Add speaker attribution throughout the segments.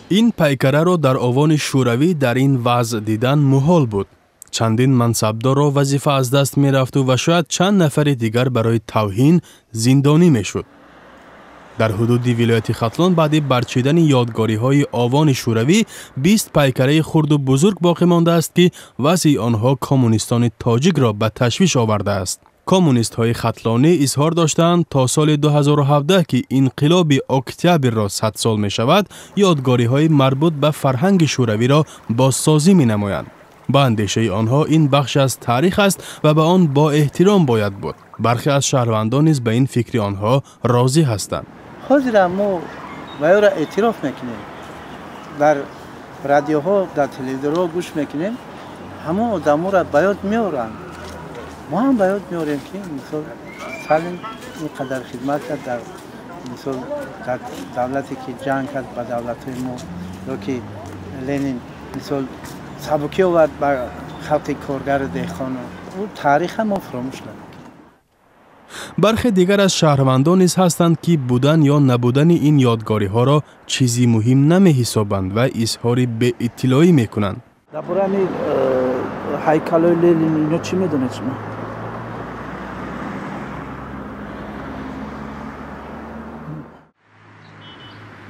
Speaker 1: این پیکره را در آوان شوروی در این وضع دیدن محال بود. چندین منصبدار را وظیفه از دست می رفت و شاید چند نفر دیگر برای توهین زندانی می شد. در حدود ولایت ختلان بعد برچیدن یادگاری های آوان شوروی 20 پیکره خرد و بزرگ باقی مانده است که وضع آنها کمونیستان تاجیک را به تشویش آورده است. کمونیست های ختلانی اظهار داشتند تا سال 2017 که انقلاب اکتبر را 100 سال می شود، یادگاری های مربوط به فرهنگ شوروی را بازسازی می نمایند. با اندیشه آنها این بخش از تاریخ است و به آن با احترام باید بود. برخی از شهروندان نیز به این فکر آنها راضی هستند.
Speaker 2: حاضر ما باید را اعتراف میکنیم، در رادیوها در تلویزیونها گوش میکنیم، همه آدم‌ها را باید میارن، ما هم باید میاریم که مثلا سالم اینقدر خدمت کرد در مثلا در دولتی که جنگ کرد با دولت‌های ما، یا که لنین مثلا سبکی آورد بر خلق کارگر دهقان، او تاریخ ما فراموش نکنیم.
Speaker 1: برخی دیگر از شهروندان نیز هستند که بودن یا نبودن این یادگاری ها را چیزی مهم نمی حسابند و اظهار به اطلاعی می کنند.
Speaker 3: درباره هیکل لنین اینا چی میدونید شما؟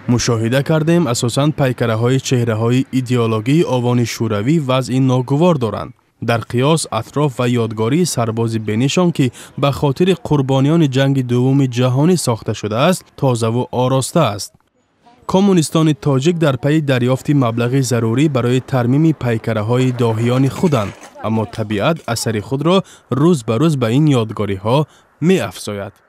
Speaker 1: مشاهده کردیم اساساً پیکره های چهره های ایدئولوژی آوان شوروی وضع ناگوار دارند. در قیاس اطراف و یادگاری سرباز بنشان که به خاطر قربانیان جنگ دوم جهانی ساخته شده است تازه و آراسته است. کمونیستان تاجیک در پی دریافت مبلغ ضروری برای ترمیم پیکره های داهیان خودند، اما طبیعت اثر خود را روز به روز به این یادگاری ها می افزاید.